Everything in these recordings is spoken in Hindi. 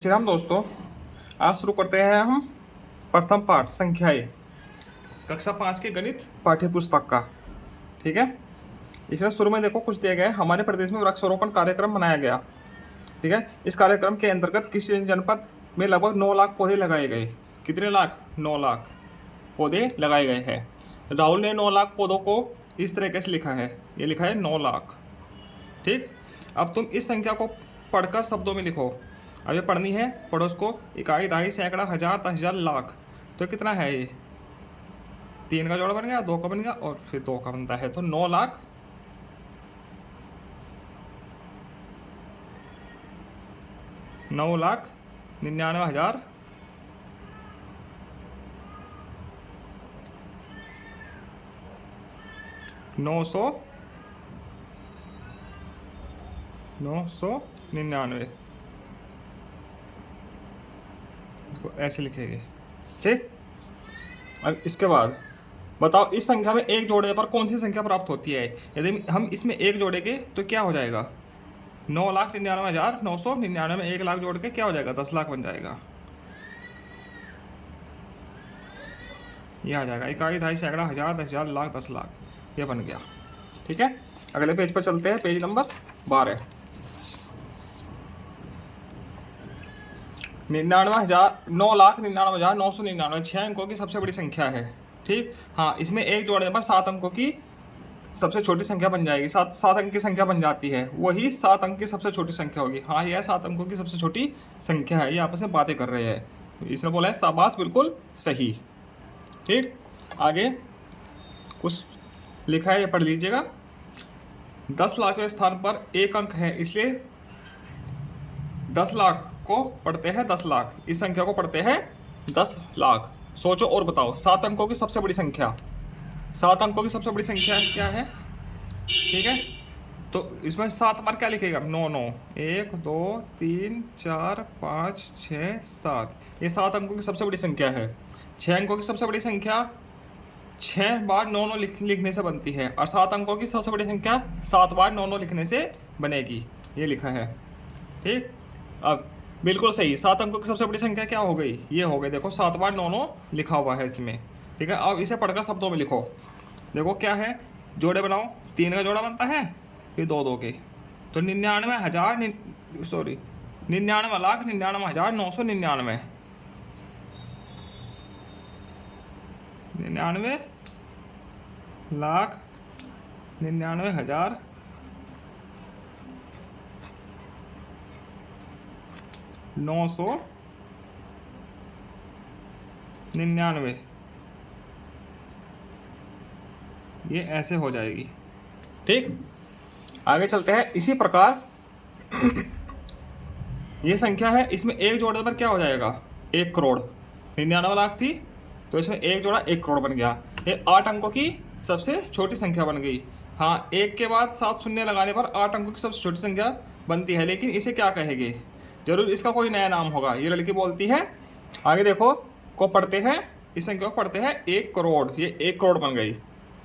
श्री राम दोस्तों, आज शुरू करते हैं हम प्रथम पाठ संख्याएं कक्षा 5 के गणित पाठ्य पुस्तक का। ठीक है, इसमें शुरू में देखो कुछ दिया गया है। हमारे प्रदेश में वृक्षारोपण कार्यक्रम मनाया गया। ठीक है, इस कार्यक्रम के अंतर्गत किसी जनपद में लगभग 9 लाख पौधे लगाए गए। कितने लाख? 9 लाख पौधे लगाए गए हैं। राहुल ने 9 लाख पौधों को इस तरीके से लिखा है, ये लिखा है 9 लाख। ठीक, अब तुम इस संख्या को पढ़कर शब्दों में लिखो। अब ये पढ़नी है, पढ़ो उसको। इकाई, दहाई, सैकड़ा, हजार, 10,000, लाख। तो कितना है ये? 3 का जोड़ा बन गया, 2 का बन गया और फिर 2 का बनता है, तो 9 लाख 9,99,000 999। इसको ऐसे लिखेंगे। ठीक, अब इसके बाद बताओ इस संख्या में एक जोड़ने पर कौन सी संख्या प्राप्त होती है। यदि हम इसमें एक जोड़ेंगे तो क्या हो जाएगा? 9,99,999 में 1 लाख जोड़ के क्या हो जाएगा? 10 लाख बन जाएगा। ये आ जाएगा इकाई, दहाई, सैकड़ा, हजार, 10,000, लाख, 10 लाख, ये बन गया। ठीक है, अगले पेज पर चलते हैं, पेज नंबर 12। 9,99,999 6 अंकों की सबसे बड़ी संख्या है। ठीक, हाँ, इसमें एक जोड़ने पर 7 अंकों की सबसे छोटी संख्या बन जाएगी। 7 अंक की संख्या बन जाती है, वही 7 अंक की सबसे छोटी संख्या होगी। हाँ, यह 7 अंकों की सबसे छोटी संख्या है। ये आपस में बातें कर रहे हैं। इसने बोला है शाबाश, बिल्कुल सही। ठीक, आगे कुछ लिखा है, ये पढ़ लीजिएगा। 10 लाख के स्थान पर 1 अंक है, इसलिए 10 लाख को पढ़ते हैं 10 लाख, इस संख्या को पढ़ते हैं 10 लाख। सोचो और बताओ, 7 अंकों की सबसे बड़ी संख्या, 7 अंकों की सबसे बड़ी संख्या क्या है? ठीक है, तो इसमें 7 बार क्या लिखेगा? 9 9, 1 2 3 4 5 6 7, ये 7 अंकों की सबसे बड़ी संख्या है। 6 अंकों की सबसे बड़ी संख्या 6 बार 9 9 लिखने से बनती है, और 7 अंकों की सबसे बड़ी संख्या 7 बार 9 9 लिखने से बनेगी। ये लिखा है। ठीक, अब बिल्कुल सही, 7 अंकों की सबसे बड़ी संख्या क्या हो गई? ये हो गई, देखो 7 बार 9 9 लिखा हुआ है इसमें। ठीक है, अब इसे पढ़कर शब्दों में लिखो। देखो क्या है, जोड़े बनाओ। 3 का जोड़ा बनता है, फिर 2 2 के, तो 99,99,999 99,99,000 999, ये ऐसे हो जाएगी। ठीक, आगे चलते हैं। इसी प्रकार ये संख्या है, इसमें एक जोड़ने पर क्या हो जाएगा? 1 करोड़। 99 लाख थी, तो इसमें एक जोड़ा 1 करोड़ बन गया। ये 8 अंकों की सबसे छोटी संख्या बन गई। हाँ, 1 के बाद 7 शून्य लगाने पर 8 अंकों की सबसे छोटी संख्या बनती है, लेकिन इसे क्या कहेंगे? जरूर इसका कोई नया नाम होगा। ये लड़की बोलती है, आगे देखो, को पढ़ते हैं, इस संख्या को पढ़ते हैं 1 करोड़। ये 1 करोड़ बन गई।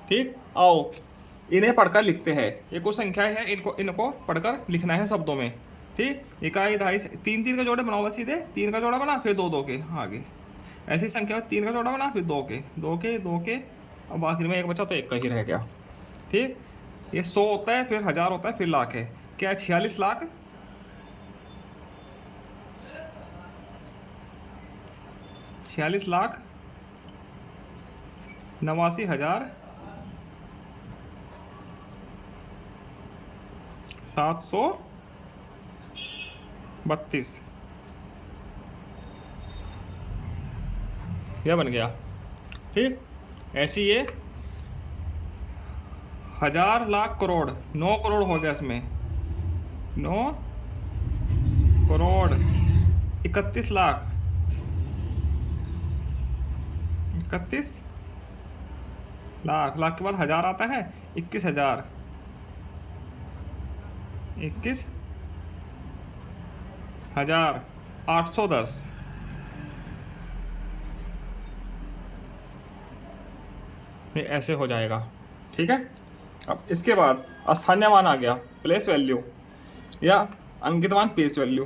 ठीक, आओ इन्हें पढ़कर लिखते हैं। ये कुछ संख्याएं हैं, इनको पढ़कर लिखना है शब्दों में। ठीक, इकाई, दहाई, 3 3 का जोड़े बनाओ बस सीधे। 3 का जोड़ा बना, फिर 2 2 के, आगे ऐसी संख्या में 3 का जोड़ा बना, फिर 2 के 2 के 2 के, अब आखिर में एक बचा तो 1 का ही रह गया। ठीक, ये 100 होता है, फिर 1000 होता है, फिर लाख है। क्या है? 46 लाख 89,82,732। यह बन गया। ठीक, ऐसी ये 1000 लाख करोड़, 9 करोड़ हो गया इसमें। 9 करोड़ 31 लाख 31 लाख, लाख के बाद 1000 आता है, 21,000 21,810। ये ऐसे हो जाएगा। ठीक है, अब इसके बाद स्थानीय मान आ गया, प्लेस वैल्यू या अंकित मान फेस वैल्यू।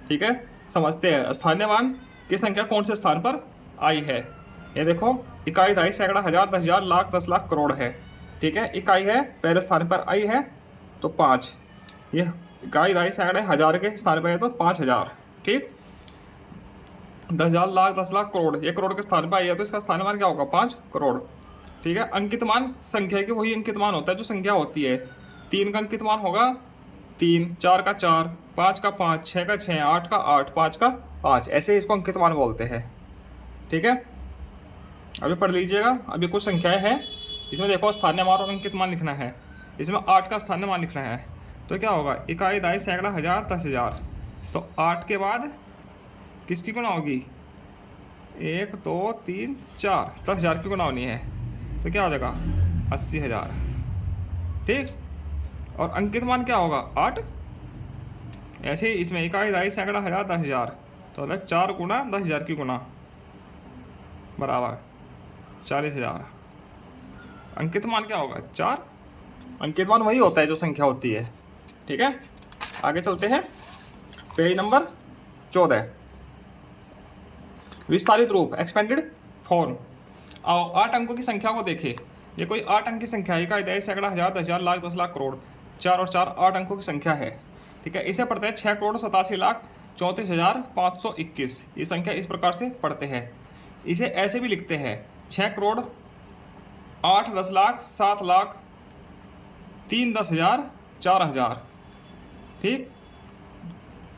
ठीक है, समझते हैं स्थानीय मान की संख्या कौन से स्थान पर आई है। ये देखो, इकाई, दहाई, सैकड़ा, हजार, 10,000, लाख, 10 लाख, करोड़ है। ठीक है, इकाई है, पहले स्थान पर आई है तो 5, ये इकाई, दहाई, सैकड़े, हजार के स्थान पर है तो 5,000। ठीक, 10,000, लाख, 10 लाख, करोड़, ये करोड़ के स्थान पर आई है तो इसका स्थानीय मान क्या होगा, 5 करोड़। ठीक है, अंकित मान संख्या के वही अंकित मान होता है जो संख्या होती है। 3 का अंकित मान होगा 3, 4 का 4, 5 का 5, 6 का 6, 8 का 8, 5 का 5, ऐसे इसको अंकित मान बोलते हैं। ठीक है, अभी पढ़ लीजिएगा। अभी कुछ संख्याएं हैं, इसमें देखो स्थानीय मान और अंकित मान लिखना है। इसमें 8 का स्थानीय मान लिखना है तो क्या होगा, इकाई, दहाई, सैकड़ा, हजार, 10,000। तो 8 के बाद किसकी गुणा होगी, 1 2 3 4, 10,000 की गुणा होनी है तो क्या हो जाएगा, 80,000। ठीक, और अंकित मान क्या होगा, 8। ऐसे ही इसमें इकाई, दहाई, सैकड़ा, हजार, 10,000, तो 4 गुणा 10,000 की गुणा बराबर 40,000। अंकित मान क्या होगा, 4। अंकित मान वही होता है जो संख्या होती है। ठीक है, आगे चलते हैं। पेज नंबर 14, विस्तारित रूप, एक्सपेंडेड फॉर्म। आओ 8 अंकों की संख्या को देखें। ये कोई 8 अंक की संख्या है, इकाई, दहाई, सैकड़ा, हजार, 10,000, लाख, 10 लाख, करोड़। 4 और 4 8 अंकों की संख्या है। ठीक है, इसे पढ़ते हैं 6 करोड़ 87 लाख 34,521। ये संख्या इस प्रकार से पढ़ते हैं। इसे ऐसे भी लिखते हैं 6 करोड़ 8 10 लाख 7 लाख 3 10,000 4,000। ठीक,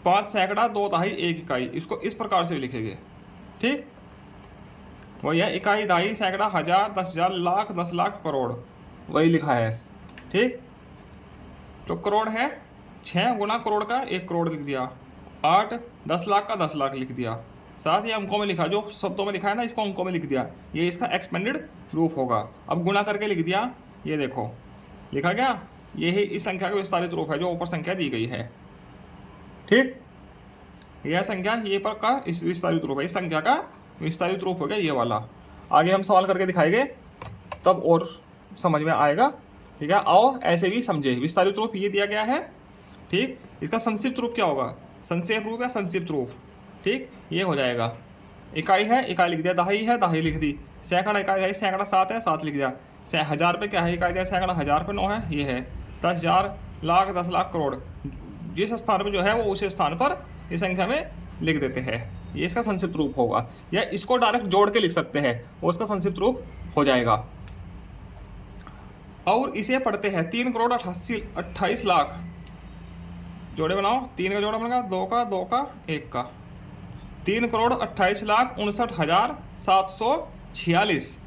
5 सैकड़ा 2 दहाई 1 इकाई, इसको इस प्रकार से भी लिखेंगे। ठीक, वही है, इकाई, दहाई, सैकड़ा, हजार, 10,000, लाख, 10 लाख, करोड़, वही लिखा है। ठीक, तो करोड़ है, 6 गुना करोड़ का 1 करोड़ लिख दिया, 8 10 लाख का 10 लाख लिख दिया, साथ ही अंकों में लिखा, जो शब्दों में लिखा है ना इसको अंकों में लिख दिया। ये इसका एक्सपेंडेड रूप होगा। अब गुणा करके लिख दिया, ये देखो लिखा गया, ये ही इस संख्या का विस्तारित रूप है जो ऊपर संख्या दी गई है। ठीक, यह संख्या ये पर का इस विस्तारित रूप है, इस संख्या का विस्तारित रूप हो गया ये वाला। आगे हम सवाल करके दिखाएंगे तब और समझ में आएगा। ठीक है, आओ ऐसे भी समझे। विस्तारित रूप ये दिया गया है। ठीक, इसका संक्षिप्त रूप क्या होगा, संक्षेप रूप या संक्षिप्त रूप। ठीक, ये हो जाएगा, इकाई है, इकाई लिख दिया, दहाई है, दहाई लिख दी, सैकड़ा, इकाई, दहाई, सैकड़ा 7 है, 7 लिख दिया, हजार पे क्या है, इकाई, दहाई, सैकड़ा, हजार पे 9 है, ये है 10,000, लाख, 10 लाख, करोड़। जिस स्थान पर जो है वो उसी स्थान पर इस संख्या में लिख देते हैं। ये इसका संक्षिप्त रूप होगा, या इसको डायरेक्ट जोड़ के लिख सकते हैं, वो इसका संक्षिप्त रूप हो जाएगा। और इसे पढ़ते हैं 3 करोड़ 28 लाख, जोड़े बनाओ, 3 का जोड़ा बनेगा 2 का 2 का 1 का, 3 करोड़ 28 लाख 59,746।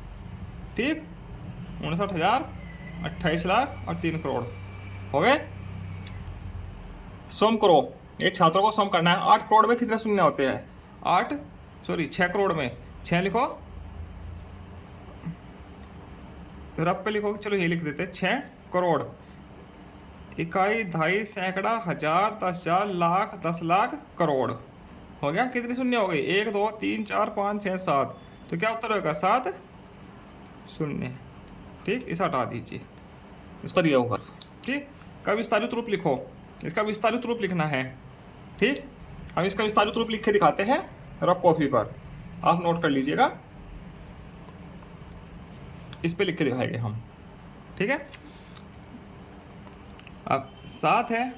ठीक, 59,000, 28 लाख और 3 करोड़ हो गए। सम करो, ये छात्रों को सम करना है। 8 करोड़ में कितने शून्य होते हैं, 6 करोड़ में 6 लिखो, रफ पे लिखोगे, चलो ये लिख देते हैं 6 करोड़, इकाई, दहाई, सैकड़ा, हजार, 10,000, लाख, 10 लाख, करोड़। हो गया, कितनी शून्य हो गई, 1 2 3 4 5 6 7, तो क्या उत्तर होगा, 7 शून्य। ठीक, इसे हटा दीजिए, इसका दिया होगा। ठीक, का विस्तारित रूप लिखो, इसका विस्तारित रूप लिखना है। ठीक, हम इसका विस्तारित रूप लिख के दिखाते हैं रफ कॉपी पर, आप नोट कर लीजिएगा, इस पे लिख के दिखाएंगे हम। ठीक है, अब 7 है,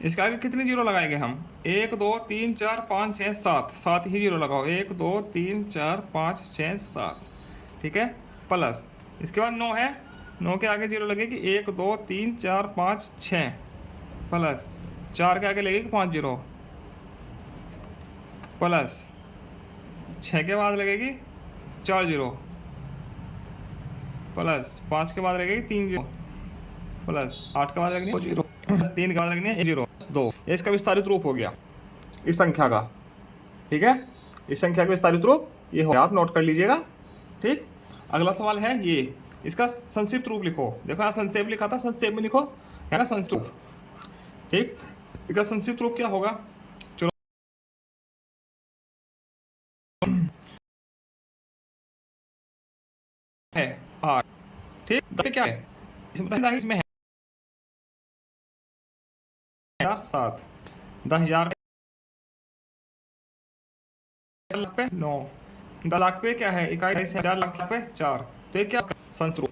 इसके आगे कितने जीरो लगाएंगे हम, 1 2 3 4 5 6 7, 7 ही जीरो लगाओ, 1 2 3 4 5 6 7। ठीक है, प्लस इसके बाद 9 है, 9 के आगे जीरो लगेगी, 1 2 3 4 5 6, प्लस 4 के आगे लगेगी 5 जीरो, प्लस 6 के बाद लगेगी 4 जीरो, प्लस 5 के बाद लगेगी 3 जीरो, प्लस 8 के बाद लगनी है 2 जीरो, प्लस 3 के बाद लगनी है 1 जीरो 2। ये इसका विस्तारित रूप हो गया इस संख्या का। ठीक है, इस संख्या का विस्तारित रूप ये हो, आप नोट कर लीजिएगा। ठीक, अगला सवाल है ये, इसका संक्षिप्त रूप लिखो। देखो यहाँ संक्षेप लिखा था, संक्षेप में लिखो है संक्षिप्त रूप। ठीक, इसका संक्षिप्त रूप क्या होगा, चलो है 8। ठीक, क्या है इसमें है 7, 10,000 लाख पे 9, 10 लाख पे क्या है 21,000, लाख पे 4। तो ये क्या संस्रूप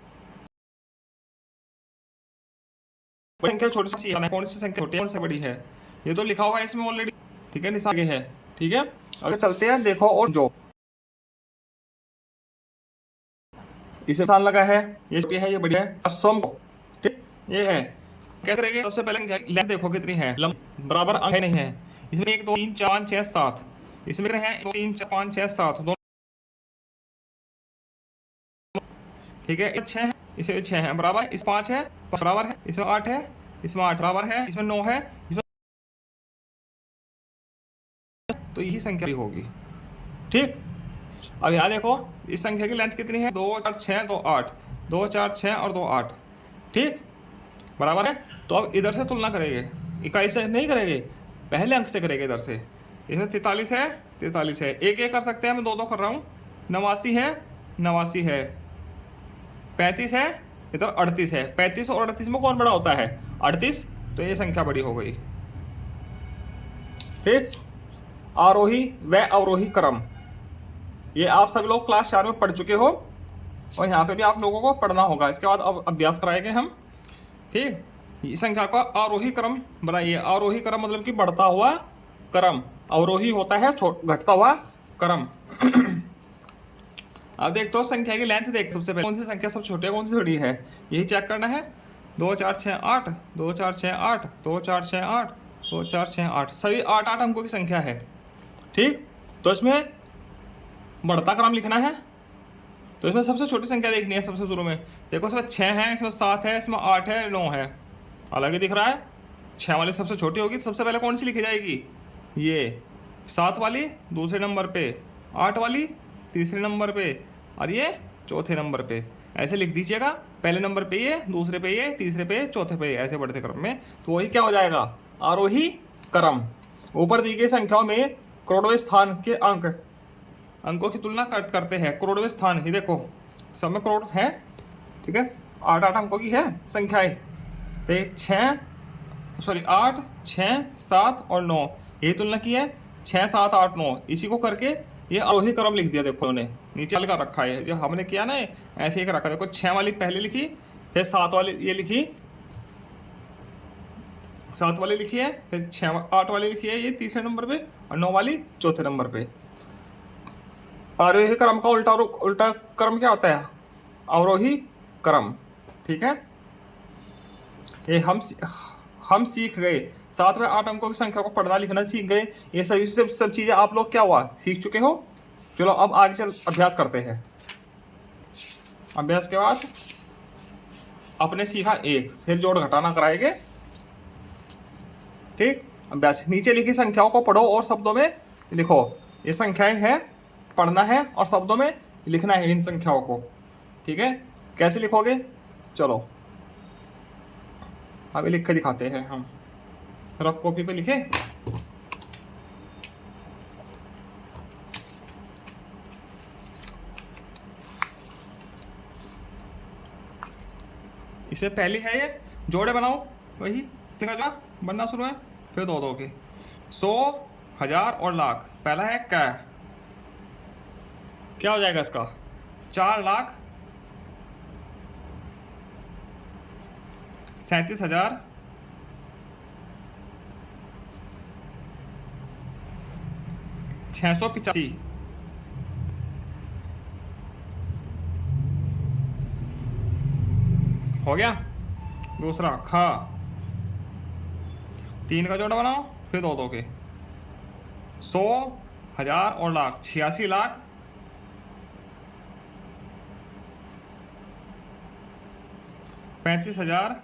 संख्या छोटी सी है, कौन सी संख्या छोटी है कौन सी बड़ी है, ये तो लिखा हुआ है इसमें ऑलरेडी, ठीक है, निशान आगे है, ठीक है। अगर चलते हैं देखो, और जो इसे निशान लगा है, ये छोटी है ये बड़ी है, सम ठीक ये है। क्या करेंगे, सबसे पहले लेंथ देखो कितनी है, बराबर अंक है नहीं है, इसमें 1 2 3 4 5 6 7, इसमें कितने हैं 1 2 3 4 5 6 7 दोनों, ठीक है, 6 है, इसे 6 है बराबर, इस 5 है बराबर है, इसमें 8 है, इसमें 8 बराबर है, इसमें 9 है, इसमें, तो यही संख्या होगी, ठीक। अब यहाँ देखो इस संख्या की लेंथ कितनी है, 2 4 6 2 8, 2 4 6 और 2 8, ठीक बराबर है। तो अब इधर से तुलना करेंगे, इकाई से नहीं करेंगे, पहले अंक से करेंगे इधर से। इसमें 43 है, 43 है, एक एक कर सकते हैं, मैं 2 2 कर रहा हूँ। 89 है, 89 है, 35 है, इधर 38 है। 35 और 38 में कौन बड़ा होता है, 38, तो ये संख्या बड़ी हो गई, ठीक। आरोही व अवरोही क्रम, ये आप सभी लोग क्लास 4 में पढ़ चुके हो, और यहाँ पे भी आप लोगों को पढ़ना होगा। इसके बाद अब अभ्यास कराएंगे हम, ठीक। इस संख्या का आरोही क्रम बनाइए। आरोही क्रम मतलब कि बढ़ता हुआ क्रम, अवरोही होता है घटता हुआ क्रम। अब देखते हो संख्या की लेंथ देख, सबसे पहले कौन सी संख्या सबसे छोटी है कौन सी बड़ी है, यही चेक करना है। 2 4 6 8, 2 4 6 8, 2 4 6 8, 2 4 6 8, सभी 8 8 अंकों की संख्या है, ठीक। तो इसमें बढ़ता क्रम लिखना है, तो इसमें सबसे छोटी संख्या देखनी है सबसे शुरू में। देखो इसमें 6 है, इसमें 7 है, इसमें 8 है, 9 है, अलग ही दिख रहा है। 6 वाली सबसे छोटी होगी, तो सबसे पहले कौन सी लिखी जाएगी, ये 7 वाली दूसरे नंबर पे, 8 वाली तीसरे नंबर पे, और ये चौथे नंबर पे। ऐसे लिख दीजिएगा, पहले नंबर पे ये, दूसरे पे ये, तीसरे पे, चौथे पे, ऐसे बढ़ते क्रम में। तो वही क्या हो जाएगा, आरोही क्रम। ऊपर दी गई संख्याओं में करोड़वें स्थान के अंकों की तुलना करते हैं। करोड़वें स्थान, ये देखो सब में करोड़ है, ठीक है, 8 8 अंकों की है संख्याएं। तो 8 6 7 और 9, यही तुलना की है, 6 7 8 9, इसी को करके ये आरोही क्रम लिख दिया। देखो उन्होंने नीचे लगा रखा है, जो हमने किया ना ऐसे ही रखा। देखो 6 वाली पहले लिखी, फिर 7 वाली ये लिखी, 7 वाली लिखी है, फिर 8 वाली लिखी है ये तीसरे नंबर पे, और 9 वाली चौथे नंबर पे। आरोही क्रम का उल्टा क्रम क्या होता है, अवरोही क्रम, ठीक है। ये हम सीख गए, 7 व 8 अंकों की संख्या को पढ़ना लिखना सीख गए। ये सभी सब चीज़ें आप लोग क्या हुआ, सीख चुके हो। चलो अब आगे चल अभ्यास करते हैं। अभ्यास के बाद आपने सीखा 1, फिर जोड़ घटाना कराएंगे, ठीक। अभ्यास, नीचे लिखी संख्याओं को पढ़ो और शब्दों में लिखो। ये संख्याएं हैं, पढ़ना है और शब्दों में लिखना है इन संख्याओं को, ठीक है। कैसे लिखोगे, चलो अभी लिख के दिखाते हैं हम। रफ कॉपी पे लिखे, इससे पहली है ये, जोड़े बनाओ, वही जो बनना शुरू है, फिर 2 2 के 100 1000 और लाख। पहला है क्या हो जाएगा इसका, 4,37,000 685 हो गया। दूसरा 3 का जोड़ा बनाओ, फिर 2 2 के 100 1000 और लाख, 86 लाख 35,000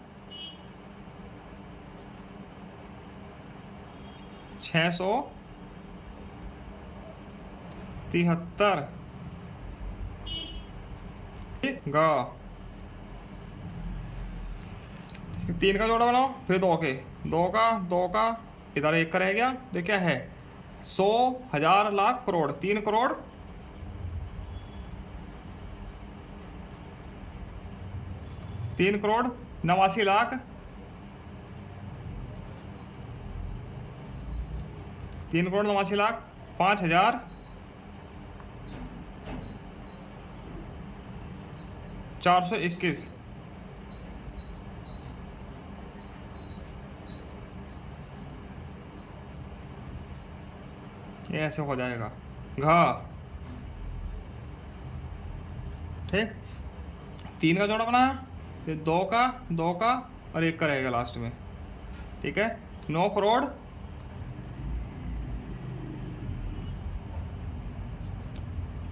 673, ठीक गा। 3 का जोड़ा बनाओ, फिर 2 के 2 का इधर 1 का रह गया, तो क्या है 100 1000 लाख करोड़, 3 करोड़ 89 लाख 3 करोड़ 89 लाख 5,000 421, ये ऐसे हो जाएगा घा। ठीक, 3 का जोड़ा बनाया, फिर 2 का और 1 का रहेगा लास्ट में। ठीक है, 9 करोड़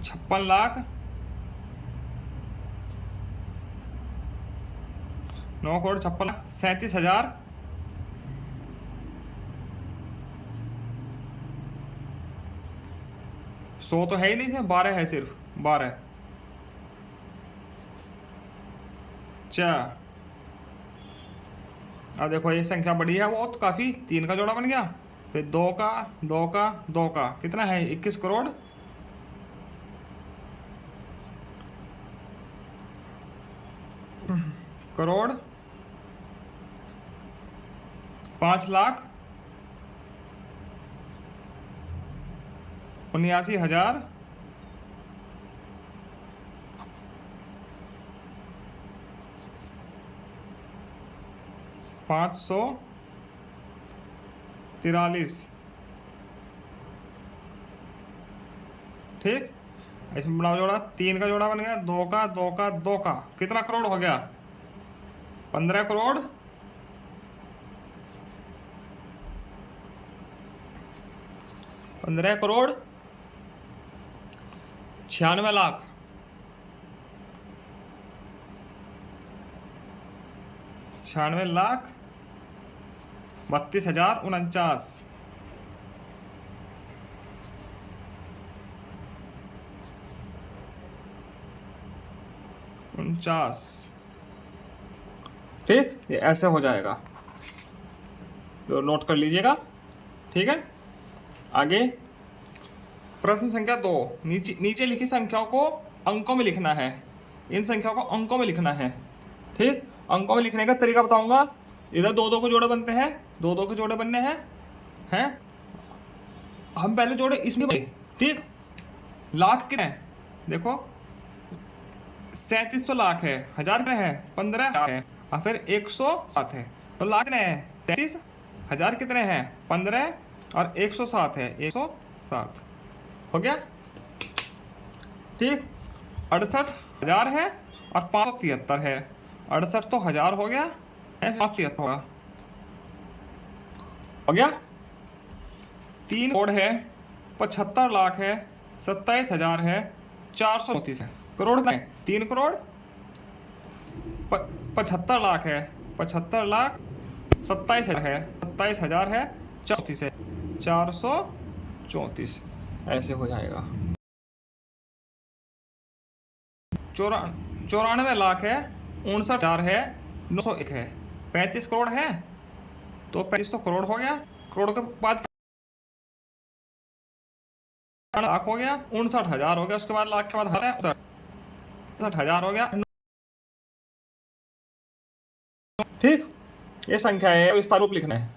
56 लाख 9 करोड़ 56 लाख 37,000 100 तो है ही नहीं, सिर्फ 12 है, सिर्फ 12। अच्छा, अब देखो ये संख्या बड़ी है वो तो काफ़ी, 3 का जोड़ा बन गया, फिर 2 का 2 का 2 का, कितना है 21 करोड़ 5 लाख 79,000 543। ठीक, इसमें बनाओ जोड़ा, 3 का जोड़ा बन गया, 2 का 2 का 2 का, कितना करोड़ हो गया 15 करोड़ 96 लाख 32,049। ठीक, ये ऐसे हो जाएगा, तो नोट कर लीजिएगा। ठीक है, आगे प्रश्न संख्या 2, नीचे लिखी संख्याओं को अंकों में लिखना है। इन संख्याओं को अंकों में लिखना है। ठीक, अंकों में लिखने का तरीका बताऊंगा। इधर 2-2 के जोड़े बनते हैं, 2-2 के जोड़े बनने हैं। हम पहले जोड़े इसमें, ठीक, लाख कितने हैं देखो, 3700 लाख है, हजार कितने हैं 15 है, और फिर 107 है, तो लाख कितने हैं 33, हजार कितने हैं 15 और 107 है 107, हो गया। ठीक, 68,000 है और 573 है, 68 तो 1000 हो गया, 573 होगा, हो गया। 3 करोड़ है, 75 लाख है, 27,000 है, 434 है, करोड़ कितने हैं 3 करोड़ 75 लाख है, 75 लाख 27,000 है, 27,000 है, 34 है, 434, ऐसे हो जाएगा। 94 लाख है, 59,000 है, 901 है, 35 करोड़ है, तो 35 तो करोड़ हो गया, करोड़ के बाद लाख हो गया, 59,000 हो गया, उसके बाद लाख के बाद 59,000 हो गया। ठीक, ये संख्या है, विस्तार रूप लिखना है।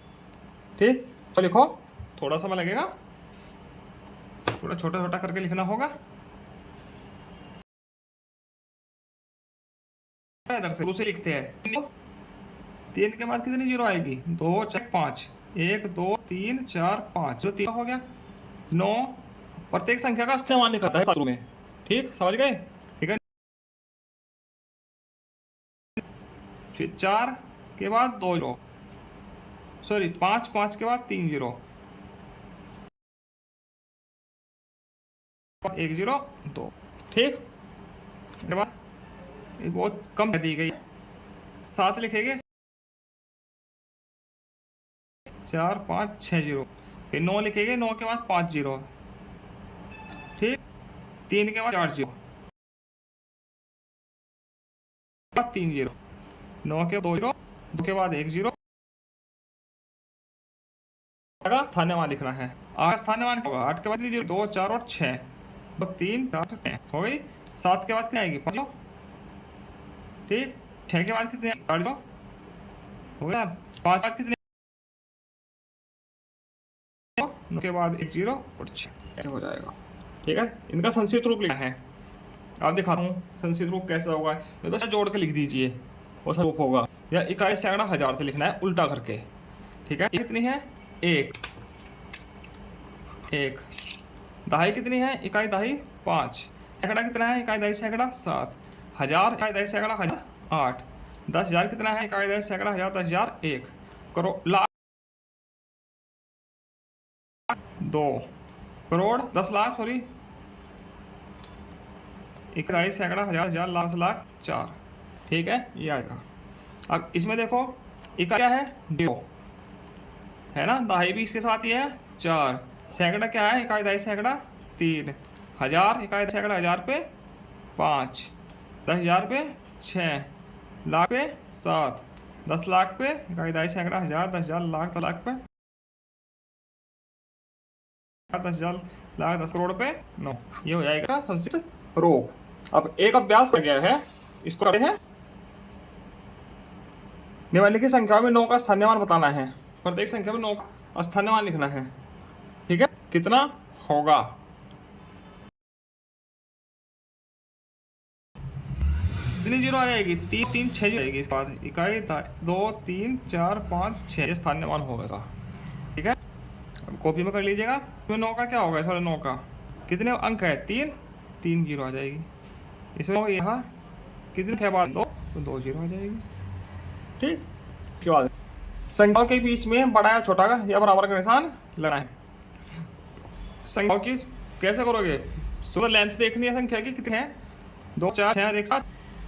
ठीक, तो लिखो, थोड़ा समय लगेगा, थोड़ा छोटा छोटा करके लिखना होगा। इधर से दूसरे लिखते हैं, 3 के बाद कितनी जीरो आएगी 2 4 5, 1 2 3 4 5, जो 3 हो गया 9। प्रत्येक संख्या का इस्तेमाल निकलता है विस्तार में। ठीक, समझ गए। ठीक है, फिर 4 के बाद 2 जीरो, सॉरी 5 के बाद 3 जीरो, 1 0 2। ठीक, के बाद ये बहुत कम दी गई, 7 लिखेंगे, 4 5 6 जीरो, फिर 9 लिखेंगे, 9 के बाद 5 जीरो, ठीक, 3 के बाद 4 जीरो, 3 जीरो, 9 के 2 जीरो, 2 के बाद 1 जीरो, स्थानीय मान लिखना है। स्थानीय मान क्या होगा, 8 के बाद 2 4 और 6, 2 3 4 6 हो गई। 7 के बाद कितनी आएगी 5, ठीक, 6 के बाद कितनी 8 हो गया, 5 के बाद कितनी, 9 के बाद 1 0 और 6, ऐसे हो जाएगा। ठीक है, इनका संक्षिप्त रूप लिखना है। आप दिखाता हूँ संस्कृत रूप कैसा होगा। ये तो जोड़ के लिख दीजिए वो सब रूप होगा। या इकाई सैकड़ा हजार से लिखना है उल्टा करके, ठीक है। कितनी है? एक। एक दहाई कितनी है? इकाई दहाई 5। सैकड़ा कितना है? इकाई दहाई सैकड़ा 7। हजार इकाई दहाई सैकड़ा 1008। 10,000 कितना है? इकाई दहाई सैकड़ा 1000 10,000 1। करो लाख 2 करोड़ 10 लाख सॉरी इकाई सैकड़ा हजार हजार लाख लाख 4, ठीक है ये आएगा। अब इसमें देखो इकाई क्या है? 0 है ना, दहाई भी इसके साथ ही है 4। सैकड़ा क्या है? इकाई दहाई सैकड़ा 3। हजार इकाई सैकड़ा हजार पे 5। 10,000 पे 6। लाख पे 7। 10 लाख पे इकाई दहाई सैकड़ा हजार 10,000 लाख 10 लाख पे 10,000 लाख 10 करोड़ पे 9। ये हो जाएगा संस्कृत रूप। अब एक अभ्यास कर गया है, इसको करते हैं। निम्नलिखित संख्याओं में 9 का स्थान्यमान बताना है। प्रत्येक संख्या में 9 का स्थान्यमान लिखना है, ठीक है। कितना होगा? कितनी जीरो आ जाएगी? 3 3 6 जाएगी। इसके बाद इकाई 2 3 4 5 6 स्थान्यमान होगा इसका, ठीक है। अब कॉपी में कर लीजिएगा। इसमें 9 का क्या होगा? इसमें 9 का कितने अंक है? 3 3 जीरो आ जाएगी। इसमें यहाँ कितने के बाद 2 तो 2 जीरो आ जाएगी, ठीक। इसके बाद संख्याओं के बीच में बड़ा या छोटा या बराबर का निशान लेना है। संख्याओं की कैसे करोगे? सुबह लेंथ देखनी है संख्या की कितनी है? 2 4 6 1 7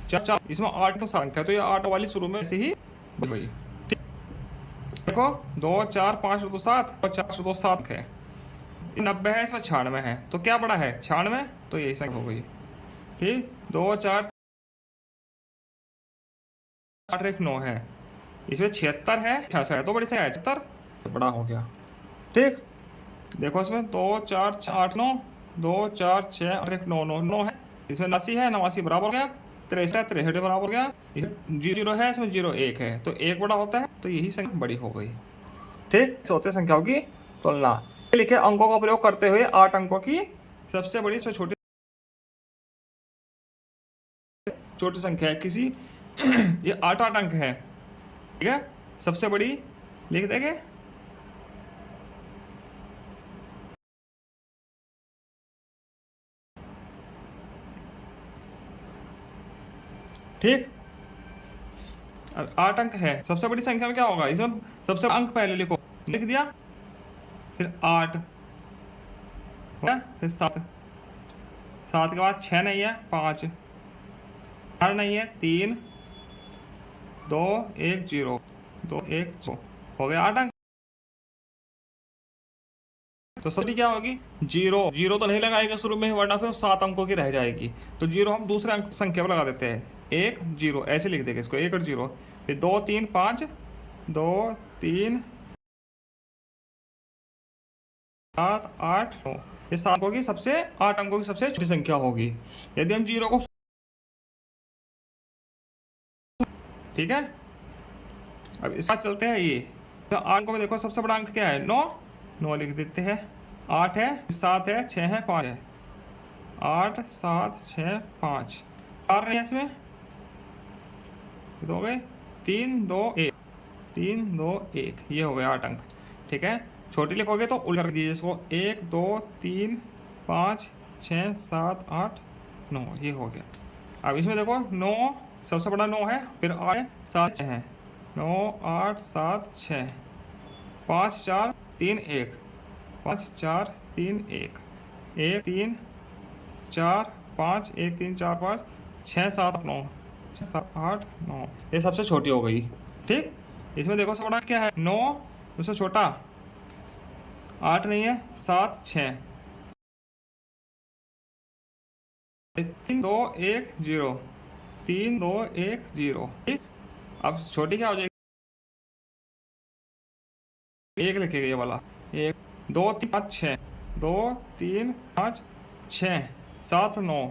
4 4। इसमें 8 संख्या तो ये 8 वाली शुरू में से ही गई, ठीक। देखो 2 4 5 2 7 और 4 2 7 है। 90 है, इसमें 96 है, तो क्या बड़ा है? 96, तो यही संख्या हो गई, ठीक। 2 4 8 1 9 है, इसमें 76 है 66 है, तो बड़ी संख्या है 76, बड़ा हो गया, ठीक। देखो इसमें 2 4 8 9 2 4 6 8 1 9 9 9 है, इसमें 89 है, 89 बराबर हो गया 63 63 बराबर हो गया। 0 है, इसमें 0 1 है, तो 1 बड़ा होता है, तो यही संख्या बड़ी हो गई, ठीक। होते संख्याओं की तुलना। लिखे अंकों का प्रयोग करते हुए 8 अंकों की सबसे बड़ी से छोटी छोटी संख्या है किसी ये 8 8 अंक है, ठीक है। सबसे बड़ी लिख देंगे, ठीक। 8 अंक है, सबसे बड़ी संख्या में क्या होगा? इसमें सबसे अंक पहले लिखो, लिख दिया, फिर 8, फिर 7, 7 के बाद 6 नहीं है 5, 4 नहीं है 3 2 1 0 2 1 0 हो गया 8 अंक। तो सबसे क्या होगी? 0 0 तो नहीं लगाएगा शुरू में, वरना फिर 7 अंकों की रह जाएगी, तो 0 हम दूसरे अंक संख्या पर लगा देते हैं, 1 0 ऐसे लिख देंगे इसको, 1 और 0। फिर 2 3 5 2 3 7 8 9, ये 7 अंकों की सबसे 8 अंकों की सबसे छोटी संख्या होगी। यदि हम 0 को, ठीक है। अब इसका चलते हैं ये, तो 8 अंकों में देखो सबसे बड़ा अंक क्या है? 9 9 लिख देते हैं। 8 है 7 है 6 है 5 है, 8 7 6 5, 4 नहीं है इसमें, हो गए 3 2 1 3 2 1, ये हो गए 8 अंक, ठीक है। छोटी लिखोगे तो उल्टा कर दीजिए इसको, 1 2 3 5 6 7 8 9, ये हो गया। अब इसमें देखो 9 सबसे बड़ा 9 है, फिर 8 7 6 है, 9 8 7 6 5 4 3 1 5 4 3 1 1 3 4 5 1 3 4 5 6 7 9 6 7 8 9, ये सबसे छोटी हो गई, ठीक। इसमें देखो सबसे बड़ा क्या है? 9, सबसे छोटा 8 नहीं है 7 6 3 2 1 0 3 2 1 0, ठीक। अब छोटी क्या हो जाएगी? 1 लिखेगा ये वाला, 1 2 3 5 6 2 3 5 6 7 9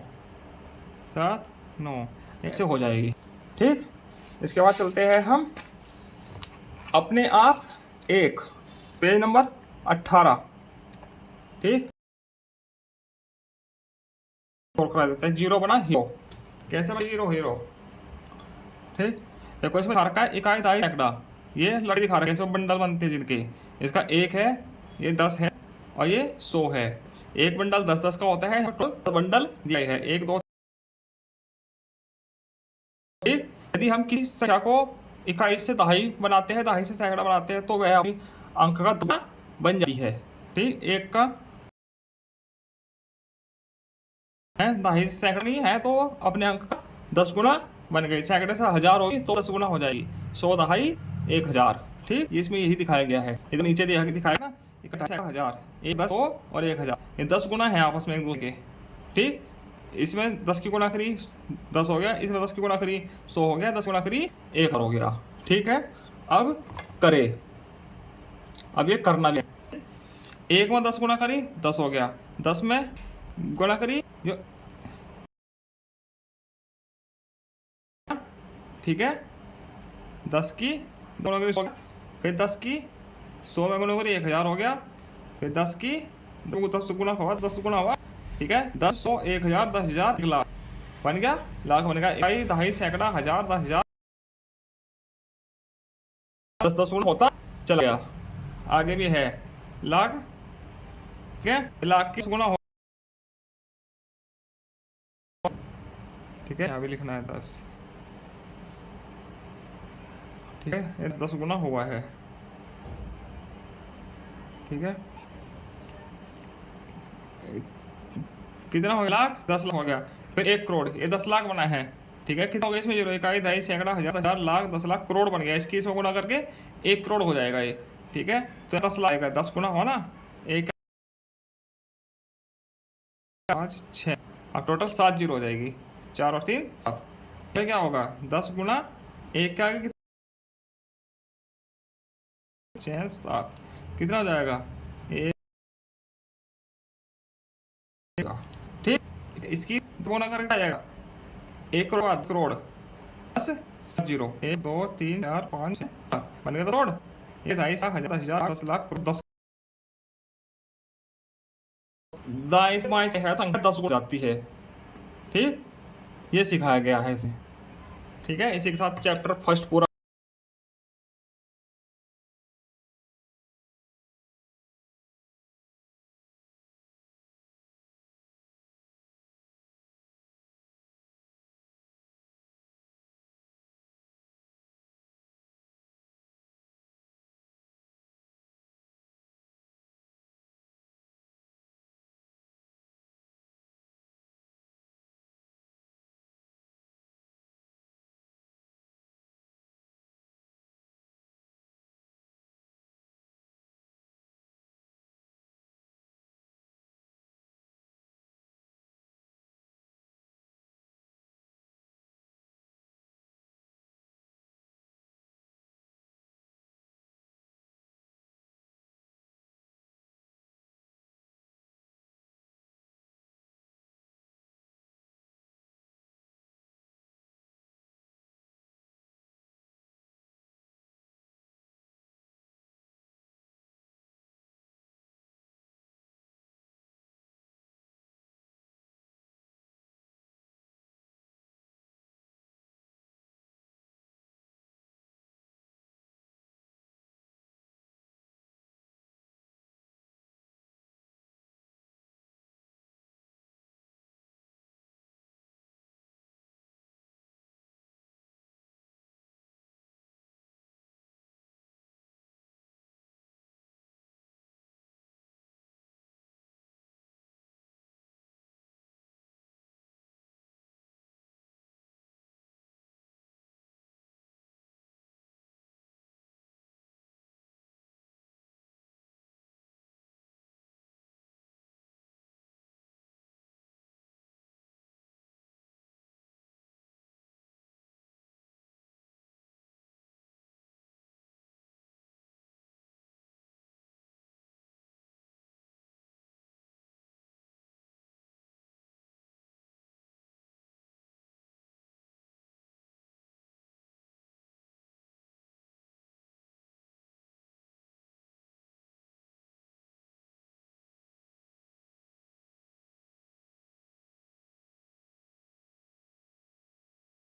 7 9, ऐसे हो जाएगी, ठीक। इसके बाद चलते हैं हम अपने आप 1, पेज नंबर 18, ठीक। और करा देते हैं। जीरो बना हीरो, कैसे बना जीरो हीरो, ठीक। देखो इसमें दिखा रखा है इकाई दहाई सैकड़ा, ये लड़ी दिखा रखा है, इसमें बंडल बनते हैं जिनके, इसका एक है, ये 10 है और ये 100 है। एक बंडल 10-10 का होता है, तो बंडल दिया है 1 2, ठीक। यदि हम किसी संख्या को इकाई से दहाई बनाते हैं, दहाई से सैकड़ा बनाते हैं, तो वह अपनी अंक का दुगना बन जाती है, ठीक। एक का है दहाई से सैकड़ा नहीं है तो अपने अंक का 10 गुना बन गई। सैकड़े से 1000 होगी तो 10 गुना हो जाएगी, 100 दहाई 1000, ठीक। इसमें यही दिखाया गया है, इधर नीचे दिखाया ना 1000, 10 और 1000, ये 10 गुना है आपस में एक दूसरे के, ठीक। इसमें 10 की गुना करी 10 हो गया, इसमें 10 की गुना करी 100 हो गया, 10 गुना करी 1 हो गया, ठीक है। अब करे, अब ये करना भी, एक में 10 गुना करी 10 हो गया, 10 में गुना करी जो, ठीक है। 10 की गुना करी 100, फिर 10 की 100 में गुना करी 1000 हो गया, फिर 10 की 10 गुना हुआ 10 गुना हुआ, ठीक है। 10 100 1000 10000 1 लाख बन गया, लाख बन गया। इकाई दहाई सैकड़ा 1000 10000 10 गुना होता चला गया। आगे भी है लाख, ठीक है, लाख की गुना हो, ठीक है। यहाँ भी लिखना है 10, ठीक है, 10 गुना हुआ है, ठीक है। कितना हो गया, लाख 10 लाख हो गया, फिर 1 करोड़, ये 10 लाख बना है, ठीक है। कितना हो गया इसमें जीरो, इकाई दहाई सैकड़ा 1000 लाख 10 लाख करोड़ बन गया, इसकी इसमें गुना करके 1 करोड़ हो जाएगा ये, ठीक है। तो 10 लाख 10 गुना हुआ ना, 1 5 6, अब टोटल 7 जीरो हो जाएगी, 4 और 3 7, फिर क्या होगा 10 गुना 1 के आगे 6 7, कितना हो जाएगा 1, ठीक। इसकी गुना करके आ जाएगा 1 करोड़ 8 करोड़ 10 7 जीरो, 1 2 3 4 5 6 7 बन गया करोड़। ये 2.5 लाख 1000 10 लाख 10 दाएं से बाएं है तो अंक 10 हो जाती है, ठीक। ये सिखाया गया है इसे, ठीक है। इसी के साथ चैप्टर फर्स्ट पूरा